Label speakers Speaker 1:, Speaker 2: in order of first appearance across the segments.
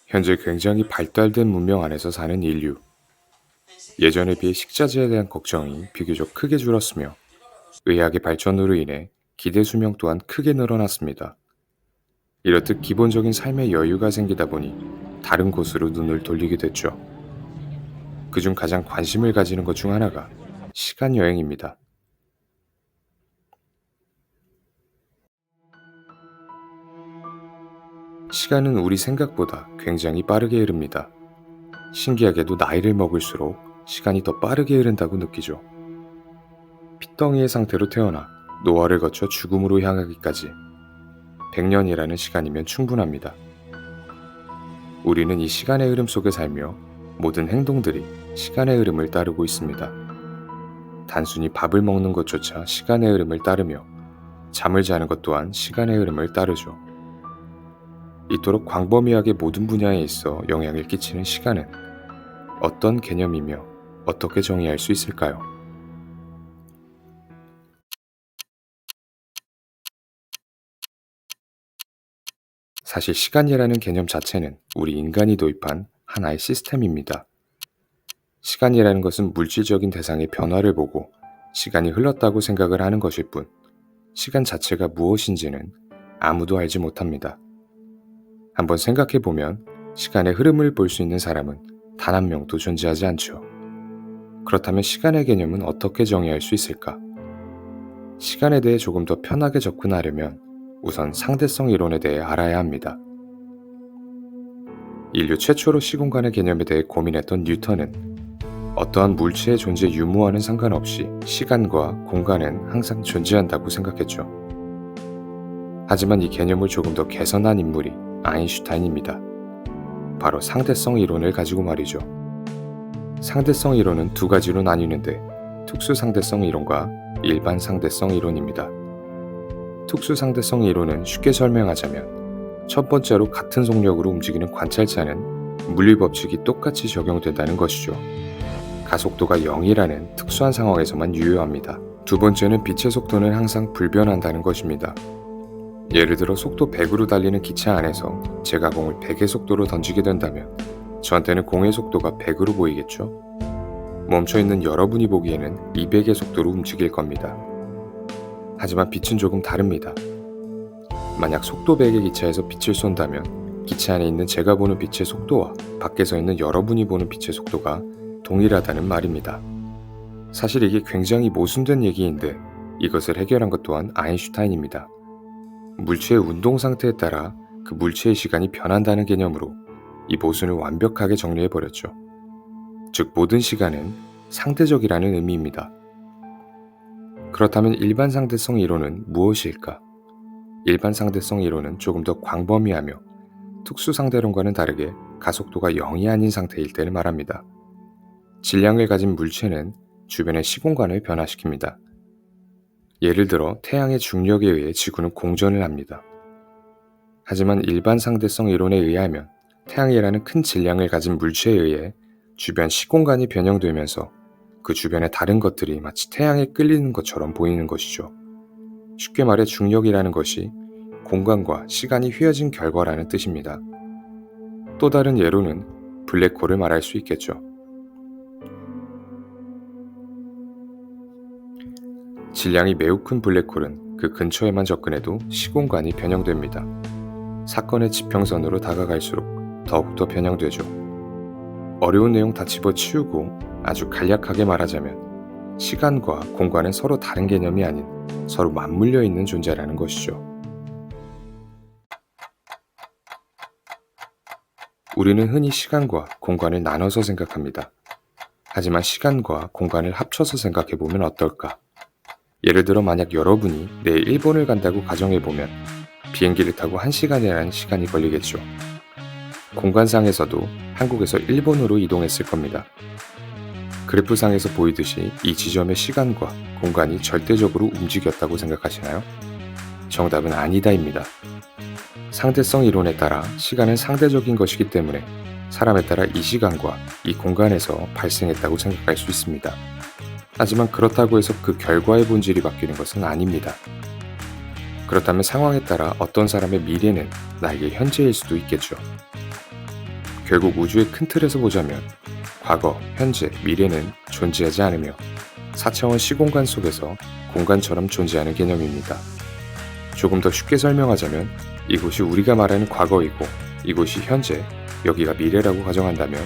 Speaker 1: 현재 굉장히 발달된 문명 안에서 사는 인류. 예전에 비해 식자재에 대한 걱정이 비교적 크게 줄었으며 의학의 발전으로 인해 기대 수명 또한 크게 늘어났습니다. 이렇듯 기본적인 삶의 여유가 생기다 보니 다른 곳으로 눈을 돌리게 됐죠. 그중 가장 관심을 가지는 것 중 하나가 시간 여행입니다. 시간은 우리 생각보다 굉장히 빠르게 흐릅니다. 신기하게도 나이를 먹을수록 시간이 더 빠르게 흐른다고 느끼죠. 핏덩이의 상태로 태어나 노화를 거쳐 죽음으로 향하기까지 100년이라는 시간이면 충분합니다. 우리는 이 시간의 흐름 속에 살며 모든 행동들이 시간의 흐름을 따르고 있습니다. 단순히 밥을 먹는 것조차 시간의 흐름을 따르며 잠을 자는 것 또한 시간의 흐름을 따르죠. 이토록 광범위하게 모든 분야에 있어 영향을 끼치는 시간은 어떤 개념이며 어떻게 정의할 수 있을까요? 사실 시간이라는 개념 자체는 우리 인간이 도입한 하나의 시스템입니다. 시간이라는 것은 물질적인 대상의 변화를 보고 시간이 흘렀다고 생각을 하는 것일 뿐, 시간 자체가 무엇인지는 아무도 알지 못합니다. 한번 생각해 보면 시간의 흐름을 볼 수 있는 사람은 단 한 명도 존재하지 않죠. 그렇다면 시간의 개념은 어떻게 정의할 수 있을까? 시간에 대해 조금 더 편하게 접근하려면 우선 상대성 이론에 대해 알아야 합니다. 인류 최초로 시공간의 개념에 대해 고민했던 뉴턴은 어떠한 물체의 존재 유무와는 상관없이 시간과 공간은 항상 존재한다고 생각했죠. 하지만 이 개념을 조금 더 개선한 인물이 아인슈타인입니다. 바로 상대성 이론을 가지고 말이죠. 상대성 이론은 두 가지로 나뉘는데 특수 상대성 이론과 일반 상대성 이론입니다. 특수 상대성 이론은 쉽게 설명하자면 첫 번째로 같은 속력으로 움직이는 관찰자는 물리 법칙이 똑같이 적용된다는 것이죠. 가속도가 0이라는 특수한 상황에서만 유효합니다. 두 번째는 빛의 속도는 항상 불변한다는 것입니다. 예를 들어 속도 100으로 달리는 기차 안에서 제가 공을 100의 속도로 던지게 된다면 저한테는 공의 속도가 100으로 보이겠죠? 멈춰있는 여러분이 보기에는 200의 속도로 움직일 겁니다. 하지만 빛은 조금 다릅니다. 만약 속도 100의 기차에서 빛을 쏜다면 기차 안에 있는 제가 보는 빛의 속도와 밖에서 있는 여러분이 보는 빛의 속도가 동일하다는 말입니다. 사실 이게 굉장히 모순된 얘기인데 이것을 해결한 것 또한 아인슈타인입니다. 물체의 운동 상태에 따라 그 물체의 시간이 변한다는 개념으로 이 모순을 완벽하게 정리해버렸죠. 즉 모든 시간은 상대적이라는 의미입니다. 그렇다면 일반 상대성 이론은 무엇일까? 일반 상대성 이론은 조금 더 광범위하며 특수 상대론과는 다르게 가속도가 0이 아닌 상태일 때를 말합니다. 질량을 가진 물체는 주변의 시공간을 변화시킵니다. 예를 들어 태양의 중력에 의해 지구는 공전을 합니다. 하지만 일반 상대성 이론에 의하면 태양이라는 큰 질량을 가진 물체에 의해 주변 시공간이 변형되면서 그 주변의 다른 것들이 마치 태양에 끌리는 것처럼 보이는 것이죠. 쉽게 말해 중력이라는 것이 공간과 시간이 휘어진 결과라는 뜻입니다. 또 다른 예로는 블랙홀을 말할 수 있겠죠. 질량이 매우 큰 블랙홀은 그 근처에만 접근해도 시공간이 변형됩니다. 사건의 지평선으로 다가갈수록 더욱더 변형되죠. 어려운 내용 다 집어치우고 아주 간략하게 말하자면 시간과 공간은 서로 다른 개념이 아닌 서로 맞물려 있는 존재라는 것이죠. 우리는 흔히 시간과 공간을 나눠서 생각합니다. 하지만 시간과 공간을 합쳐서 생각해보면 어떨까? 예를 들어 만약 여러분이 내일 일본을 간다고 가정해보면 비행기를 타고 1시간이라는 시간이 걸리겠죠. 공간상에서도 한국에서 일본으로 이동했을 겁니다. 그래프상에서 보이듯이 이 지점의 시간과 공간이 절대적으로 움직였다고 생각하시나요? 정답은 아니다입니다. 상대성 이론에 따라 시간은 상대적인 것이기 때문에 사람에 따라 이 시간과 이 공간에서 발생했다고 생각할 수 있습니다. 하지만 그렇다고 해서 그 결과의 본질이 바뀌는 것은 아닙니다. 그렇다면 상황에 따라 어떤 사람의 미래는 나에게 현재일 수도 있겠죠. 결국 우주의 큰 틀에서 보자면 과거, 현재, 미래는 존재하지 않으며 4차원 시공간 속에서 공간처럼 존재하는 개념입니다. 조금 더 쉽게 설명하자면 이곳이 우리가 말하는 과거이고 이곳이 현재, 여기가 미래라고 가정한다면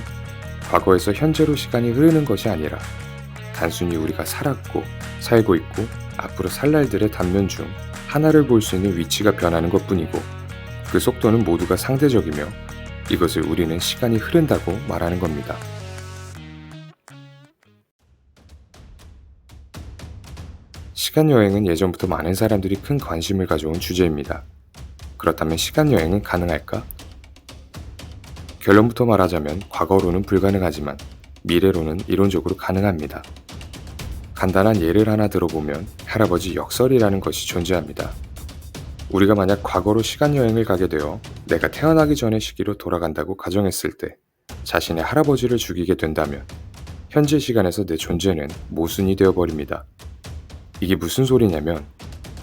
Speaker 1: 과거에서 현재로 시간이 흐르는 것이 아니라 단순히 우리가 살았고 살고 있고 앞으로 살 날들의 단면 중 하나를 볼 수 있는 위치가 변하는 것뿐이고 그 속도는 모두가 상대적이며 이것을 우리는 시간이 흐른다고 말하는 겁니다. 시간여행은 예전부터 많은 사람들이 큰 관심을 가져온 주제입니다. 그렇다면 시간여행은 가능할까? 결론부터 말하자면 과거로는 불가능하지만 미래로는 이론적으로 가능합니다. 간단한 예를 하나 들어보면 할아버지 역설이라는 것이 존재합니다. 우리가 만약 과거로 시간여행을 가게 되어 내가 태어나기 전의 시기로 돌아간다고 가정했을 때 자신의 할아버지를 죽이게 된다면 현재 시간에서 내 존재는 모순이 되어버립니다. 이게 무슨 소리냐면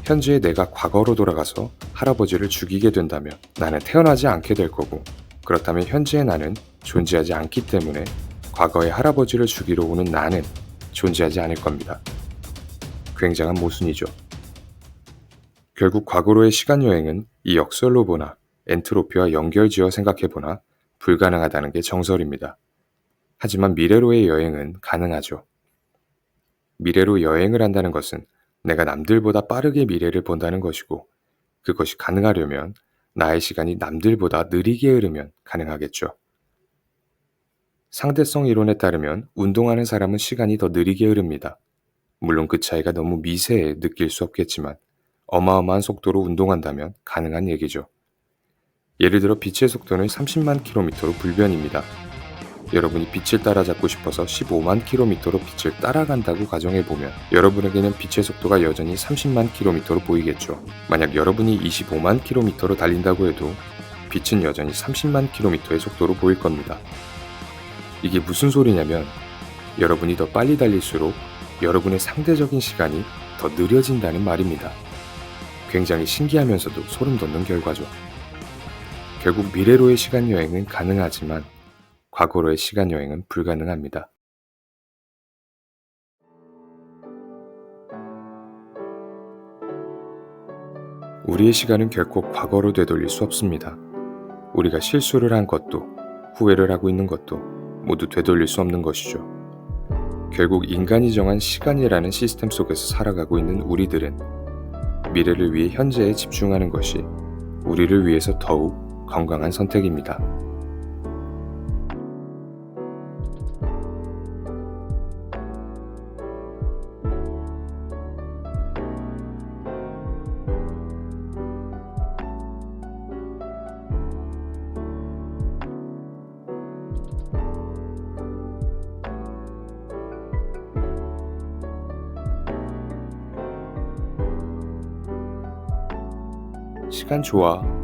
Speaker 1: 현재의 내가 과거로 돌아가서 할아버지를 죽이게 된다면 나는 태어나지 않게 될 거고 그렇다면 현재의 나는 존재하지 않기 때문에 과거의 할아버지를 죽이러 오는 나는 존재하지 않을 겁니다. 굉장한 모순이죠. 결국 과거로의 시간여행은 이 역설로 보나 엔트로피와 연결지어 생각해보나 불가능하다는 게 정설입니다. 하지만 미래로의 여행은 가능하죠. 미래로 여행을 한다는 것은 내가 남들보다 빠르게 미래를 본다는 것이고 그것이 가능하려면 나의 시간이 남들보다 느리게 흐르면 가능하겠죠. 상대성 이론에 따르면 운동하는 사람은 시간이 더 느리게 흐릅니다. 물론 그 차이가 너무 미세해 느낄 수 없겠지만 어마어마한 속도로 운동한다면 가능한 얘기죠. 예를 들어 빛의 속도는 30만 km로 불변입니다. 여러분이 빛을 따라잡고 싶어서 15만 km로 빛을 따라간다고 가정해보면 여러분에게는 빛의 속도가 여전히 30만 km로 보이겠죠. 만약 여러분이 25만 km로 달린다고 해도 빛은 여전히 30만 km의 속도로 보일 겁니다. 이게 무슨 소리냐면 여러분이 더 빨리 달릴수록 여러분의 상대적인 시간이 더 느려진다는 말입니다. 굉장히 신기하면서도 소름 돋는 결과죠. 결국 미래로의 시간여행은 가능하지만 과거로의 시간여행은 불가능합니다. 우리의 시간은 결코 과거로 되돌릴 수 없습니다. 우리가 실수를 한 것도 후회를 하고 있는 것도 모두 되돌릴 수 없는 것이죠. 결국 인간이 정한 시간이라는 시스템 속에서 살아가고 있는 우리들은 미래를 위해 현재에 집중하는 것이 우리를 위해서 더욱 건강한 선택입니다. 시간 좋아.